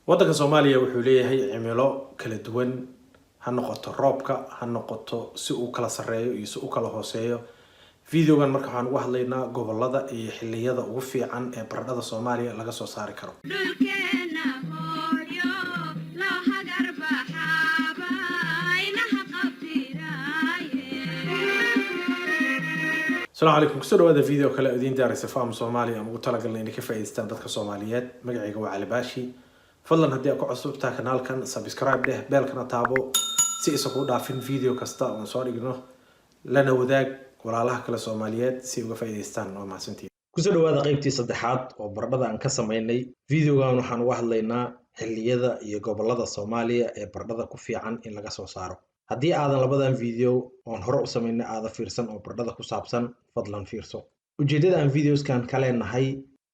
waddanka Soomaaliya wuxuu leeyahay cimilo kala duwan ha noqoto roobka ha noqoto si uu kala sareeyo iyo si uu kala hooseeyo videogan marka waxaan uga hadlaynaa gobolada iyo xilliyada ugu fiican ee baradhada Soomaaliya laga soo saari karo. السلام عليكم كسر هذا فيديو كلا أدين دارس فهم صومالي أنا قلت لك إني كيف يستند ذلك الصوماليات مقعي جوا على باشي فضلا هدي أكو عصب تاع كنال كان سبسكرايب له بالكنا تابو سيسقو دافين فيديو كستا ونصور إنه لنا وذاك ولا الله كلا صوماليات سيبقى في يستند ومع سنتين كسر هذا قيبتي صدحات وبربدا عن كسميني فيديو كانوا حنوح لنا حلية يقبل الصومالية بربدا كفي عن إن لقى صاروا haddii aadan labadan video oon hore u sameynay aada fiirsan oo baradhada ku saabsan fadlan fiirso ujeedada aan videoskan ka leenahay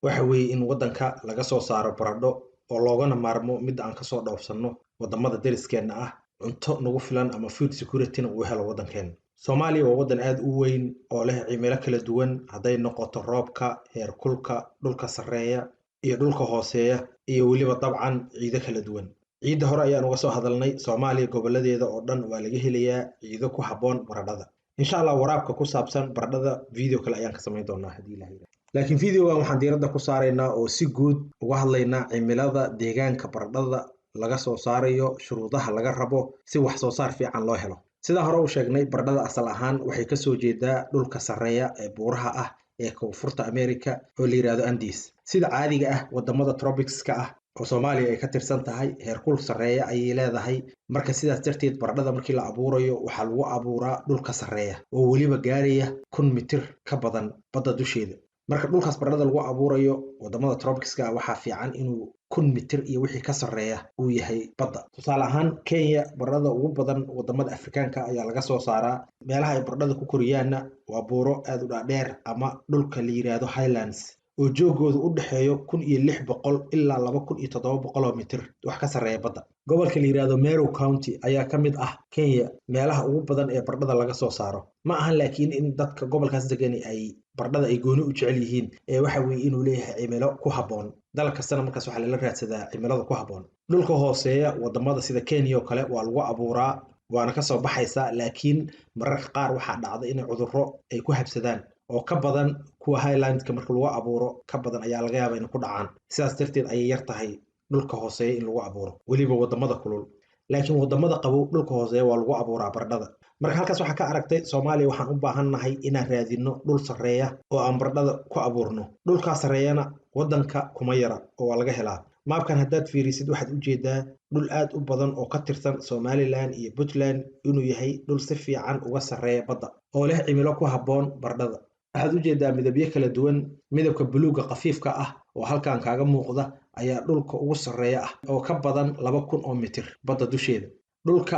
waxa weeye in waddanka laga soo saaro baradho oo loogana maarmo mid aan ka soo dhoofsanno wadamada deriskeena ah cunto nagu filan ama food security uu helo waddankeena Soomaaliya waa waddan aad u weyn oo leh cimilo kala duwan haday noqoto roobka heerkulka dhulka sareeya iyo dhulka hooseeya iyo waliba dabcan ciido kala duwan ciida hore ayaan uga soo hadalnay Soomaaliya goboladeeda oo dhan waa laga helayaa ciido ku haboon baradhada insha Allah waraabka ku saabsan baradhada video kale ayaan ka sameyn doonaa hadii la helo laakiin videogan waxaan diiradda ku saaraynaa oo si guud uga hadlaynaa cimilada deegaanka baradhada laga soo saarayo shuruudaha laga rabo si wax soo saar fiican loo helo sida hore u sheegnay baradhada asal ahaan waxay ka soo jeedaa dhulka sareeya ee buuraha ah ee koonfurta America oo la yiraahdo Andes sida caadiga ah wadamada tropics-ka ah oo Soomaaliya ay ka tirsan tahay heerkul sareeya ay leedahay marka sidaas darteed baradhada markii la abuurayo waxa lagu abuuraa dhulka sareeya oo waliba gaaraya 1,000 mitir ka badan badda dusheeda marka dhulkaas baradhada lagu abuurayo wadamada tropics-ka waxa fiican inuu 1,000 mitir iyo wixii ka sareeya uu yahay badda tusaale ahaan Kenya baradhada ugu badan wadamada Afrikaanka ayaa laga soo saaraa meelaha ay baradhada ku koriyaana waa buuro aad u dheer ama dhulka la yiraahdo highlands oo joogoodu u dhaxeeyo 1,600 ilaa 2,700 mitir wax ka sareeya badda gobolka la yiraahdo Meru County ayaa ka mid ah Kenya meelaha ugu badan ee baradhada laga soo saaro ma ahan laakiin in dadka gobolkaas degan ay baradhada ay gooni u jecel yihiin ee waxa weeye inuu leeyahay cimilo ku haboon dalka sana markaas waxa la raadsadaa cimilada ku haboon dhulka hooseeya wadamada sida Kenya oo kale waa lagu abuuraa waana ka soo baxaysa laakiin mararka qaar waxa dhacda in cudurro ay ku habsadaan oo ka badan kuwa highlandka marka lagu abuuro ka badan ayaa laga yaabaa in ku dhacaan sidaas darteed ay yar tahay dhulka hooseeya in lagu abuuro waliba wadamada kulul laakiin wadamada qabow dhulka hooseeya waa lagu abuuraa baradhada marka halkaas waxa ka aragtay Soomaaliya waxaan u baahannahay inaan raadino dhul sareeya oo aan baradhada ku abuurno dhulka sareeyana waddanka kuma yara oo waa laga helaa maabkan haddaad fiirisid waxaad u jeedaa dhul aad u badan oo ka tirsan Somaliland iyo Puntland inuu yahay dhul si fiican uga sareeya badda oo leh cimilo ku haboon baradhada waxaad u jeedaa midabyo kala duwan midabka buluuga qafiifka ah oo halkaan kaaga muuqda ayaa dhulka ugu sareeya ah oo ka badan 2,000 oo mitir badda dusheeda dhulka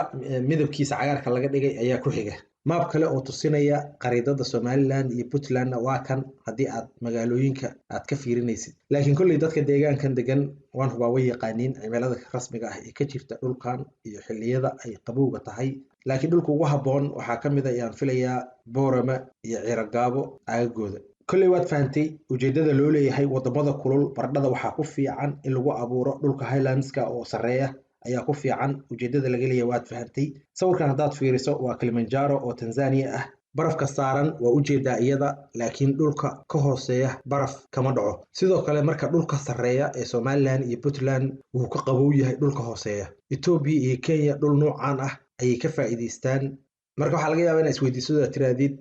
midabkiisa cagaarka laga dhigay ayaa ku xiga maab kale oo tusinaya qariidada Somaliland iyo Puntland waa kan hadii aad magaalooyinka aad ka fiirinaysid laakiin kulli dadka deegaankan degan waan hubaa way yaqaaniin cimilada rasmiga ah ee ka jirta dhulkan iyo xilliyada ay qabowga tahay laakiin dhulka ugu haboon waxa ka mid ah ayaan filayaa Boorama iyo Ciragaabo aagooda kulli waad fahamtay ujeedada loo leeyahay wadamada kulul baradhada waxa ku fiican in lagu abuuro dhulka highlandska oo sareeya ayaa ku fiican ujeedada laga leeyahay waad fahamtay sawirkan hadaad fiiriso waa Kilimanjaro oo Tanzania ah barafka saaran waa ujeedaa iyada laakiin dhulka ka hooseeya baraf kama dhaco sidoo kale marka dhulka sareeya ee Somaliland iyo Puntland uu ka qabow yahay dhulka hooseeya Ethiopia iyo Kenya dhul noocaan ah ayay ka faa'iideystaan marka waxa laga yaabaa in isweydiiso tiraadid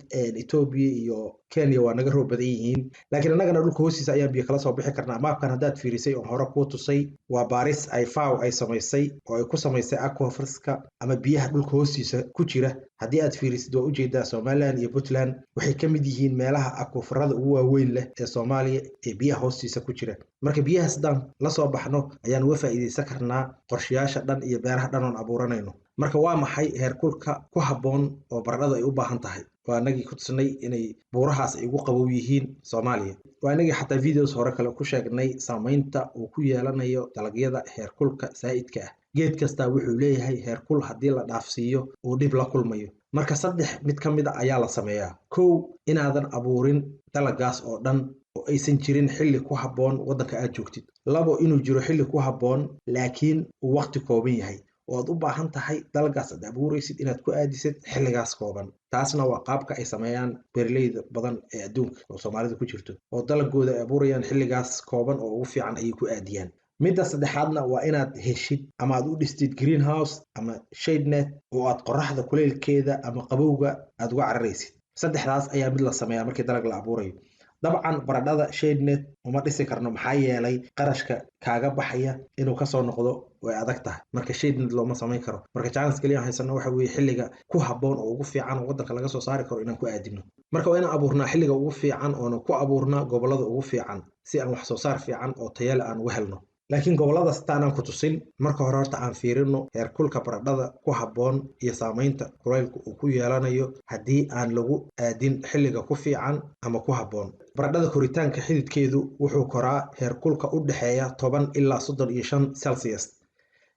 Ethiopia iyo Kenya waa naga roob badan yihiin laakiin annagana dhulka hoostiisa ayaan biyo kala soo bixi karnaa maabkan hadaad fiirisay oo hore ku tusay waa baaris ay FAO ay samaysay oo ay ku samaysay aquifers-ka ama biyaha dhulka hoostiisa ku jira hadii aad fiirisid waa ujeedaa Somaliland iyo Puntland waxay ka mid yihiin meelaha aquiferada ugu waaweyn leh ee Soomaaliya ee biyaha hoostiisa ku jira marka biyahaas dhan la soo baxno ayaan uga faa'iideysan karnaa qorshayaasha dhan iyo beeraha dhan oo abuuranayno marka waa maxay heerkulka ku haboon oo baradhada ay u baahan tahay waa nagii ku tusnay inay buurahaas ay ugu qabow yihiin Soomaaliya waa nagii xataa videos hore kale ku sheegnay saameynta uu ku yeelanayo dalagyada heerkulka saa'idka ah geed kasta wuxuu leeyahay heerkul hadii la dhaafsiiyo uu dib la kulmayo marka saddex mid ka mid ah ayaa la sameeyaa kow inaadan abuurin dalagaas oo dhan oo aysan jirin xilli ku habboon waddanka aad joogtid. Labo, inuu jiro xilli ku habboon laakiin uu waqti kooban yahay oo aad u baahan tahay dalagaas aad abuuraysid inaad ku aadisid xilligaas kooban. Taasna waa qaabka ay sameeyaan beeraleyda badan ee adduunka oo Soomaalida ku jirto, oo dalagooda ay abuurayaan xilligaas kooban oo ugu fiican ayay ku aadiyaan. Midda saddexaadna waa inaad heshid ama aad u dhistid greenhouse ama shade net oo aad qorraxda kuleylkeeda ama qabowga aad uga cararaysid. Saddexdaas ayaa mid la sameeyaa markii dalag la abuurayo. Dabcan baradhada shade net uma dhisi karno maxaa yeelay qarashka kaaga baxaya inuu kasoo noqdo way adag tahay. Marka shade net looma samayn karo. Marka chance kaliya haysano waxa weeye xilliga ku habboon oo ugu fiican oo waddanka laga soo saari karo inaan ku aadino. Marka waa inaan abuurnaa xilliga ugu fiican oo ku abuurnaa gobollada ugu fiican si aan wax soo saar fiican oo tayo leh aan uga helno. laakiin goboladaas intaanaan ku tusin marka hore horta aan fiirino heerkulka baradhada ku habboon iyo saamaynta kulaylka uu ku yeelanayo haddii aan lagu aadin xilliga ku fiican ama ku habboon. baradhada koritaanka xididkeedu wuxuu koraa heerkulka u dhexeeya 10 ilaa 35 celsius,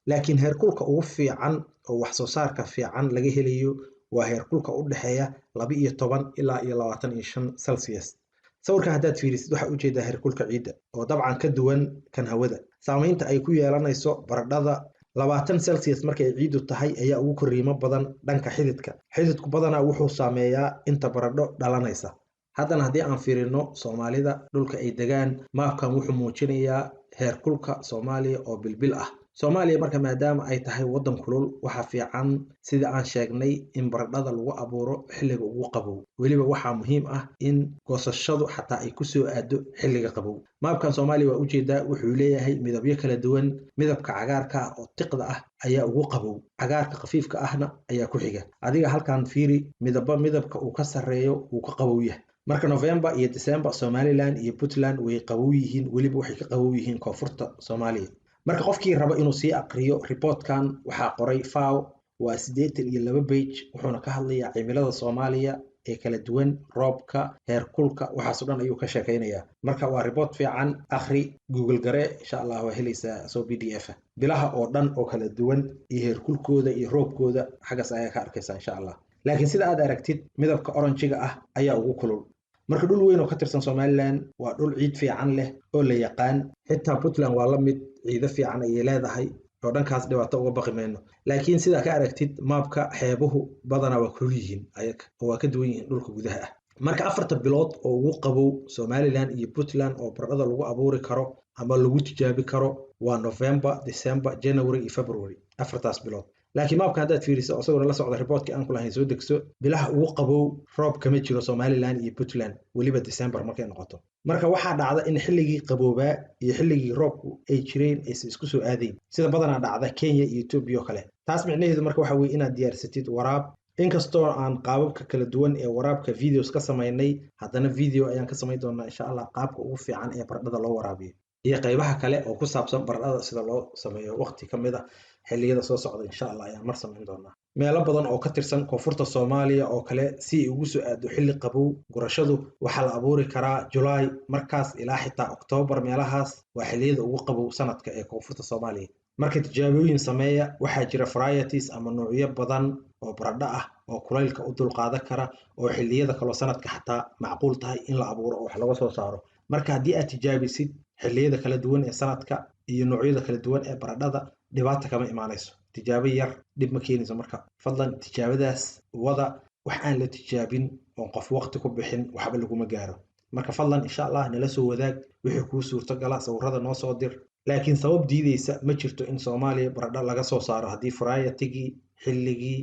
laakiin heerkulka ugu fiican oo wax soo saarka fiican laga helayo waa heerkulka u dhexeeya 12 ilaa 25 celsius. sawirka haddaad fiirisid waxaa ujeedaa heerkulka ciidda oo dabcan ka duwan kan hawada. saamaynta ay ku yeelanayso baradhada 20 celsius markay ciiddu tahay ayaa ugu koriimo badan dhanka xididka. xididku badanaa wuxuu saameeyaa inta baradho dhalanaysa. haddana haddii aan fiirino Soomaalida dhulka ay degaan, maapkan wuxuu muujinayaa heerkulka Soomaaliya oo bilbil ah. Soomaaliya marka maadaama ay tahay waddan kulul, waxaa fiican sida aan sheegnay in baradhada lagu abuuro xilliga ugu qabow. weliba waxaa muhiim ah in goosashadu xataa ay kusoo aado xilliga qabow. maapkan Soomaaliya waa ujeedaa wuxuu leeyahay midabyo kala duwan. midabka cagaarka ah oo tiqda ah ayaa ugu qabow, cagaarka khafiifka ahna ayaa ku xiga. adiga halkan fiiri midabka uu ka sarreeyo uu ka qabow yahay. marka November iyo December Somaliland iyo Puntland way qabow yihiin, weliba waxay ka qabow yihiin koonfurta Soomaaliya. marka qofkii raba inuu sii aqriyo reportkan waxaa qoray FAO, waa 82 page, wuxuuna ka hadlayaa cimilada Soomaaliya ee kala duwan, roobka, heerkulka, waxaas oo dhan ayuu ka sheekaynayaa. marka waa report fiican, akhri, google gare, insha Allah waa helaysaa soo PDF ah. bilaha oo dhan oo kala duwan iyo heerkulkooda iyo roobkooda xagaas ayaa ka arkaysaa insha Allah. laakiin sida aad aragtid midabka oranjiga ah ayaa ugu kulul. marka dhul weyn oo ka tirsan Somaliland waa dhul ciid fiican leh oo la yaqaan. xitaa Puntland waa la mid, ciido fiican ayay leedahay oo dhankaas dhibaato uga baqi mayno. laakiin sida ka aragtid maapka xeebuhu badanaa waa kulul yihiin ayaga oo waa ka duwan yihiin dhulka gudaha ah. marka 4 bilood oo ugu qabow Somaliland iyo Puntland oo baradhada lagu abuuri karo ama lagu tijaabi karo waa November, December, January iyo February, 4taas bilood. laakiin maapka haddaad fiiriso isagoo la socda reportkii aan ku lahayn soo degso, bilaha ugu qabow roob kama jiro Somaliland iyo Puntland, weliba December markay noqoto. marka waxaa dhacda in xilligii qaboobaa iyo xilligii roobku ay jireen aysan isku soo aadayn, sida badanaa dhacda Kenya iyo Ethiopia oo kale. taas micnaheedu marka waxa weeye inaad diyaarsatid waraab. inkastoo aan qaababka kala duwan ee waraabka videos ka samaynay, haddana video ayaan ka samayn doonaa insha Allah qaabka ugu fiican ee baradhada loo waraabiyo iyo qaybaha kale oo ku saabsan baradhada sida loo sameeyo waqti ka mid ah xilliyada soo socda insha Allah ayaan mar samayn doonaa. meelo badan oo ka tirsan koonfurta Soomaaliya oo kale si ay ugu soo aado xilli qabow, gurashadu waxaa la abuuri karaa July markaas ilaa xitaa October. meelahaas waa xilliyada ugu qabow sanadka ee koonfurta Soomaaliya. marka tijaabooyin sameeya, waxaa jira varieties ama noocyo badan oo baradho ah oo kulaylka u dulqaadan kara oo xilliyada kale sanadka xataa macquul tahay in la abuuro oo wax laga soo saaro. marka haddii aad tijaabisid xilliyada kala duwan ee sanadka iyo noocyada kala duwan ee baradhada, dhibaato kama imaanayso. tijaabo yar dhib ma keenayso. marka fadlan tijaabadaas wada, wax aan la tijaabin oo qof waqti ku bixin waxba laguma gaaro. marka fadlan insha Allah nala soo wadaag wixii kuu suurtagala, sawirada noo soo dir. laakiin sabab diidaysa ma jirto in Soomaaliya baradho laga soo saaro haddii varietigii, xilligii,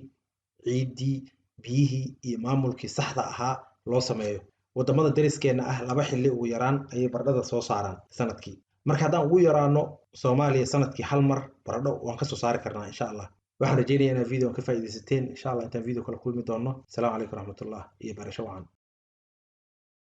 ciiddii, biyihii iyo maamulkii saxda ahaa loo sameeyo. wadamada dariskeena ah 2 xilli ugu yaraan ayay baradhada soo saaraan sanadkii. marka haddaan ugu yaraano Soomaaliya sanadkii 1 mar baradho waan ka soo saari karnaa insha Allah. waxaan rajeynayaa inaad video ka faa'iidaysateen. insha Allah intaan video kala kulmi doono. Assalaamu calaykum waraxmatullaah iyo barasho wacan.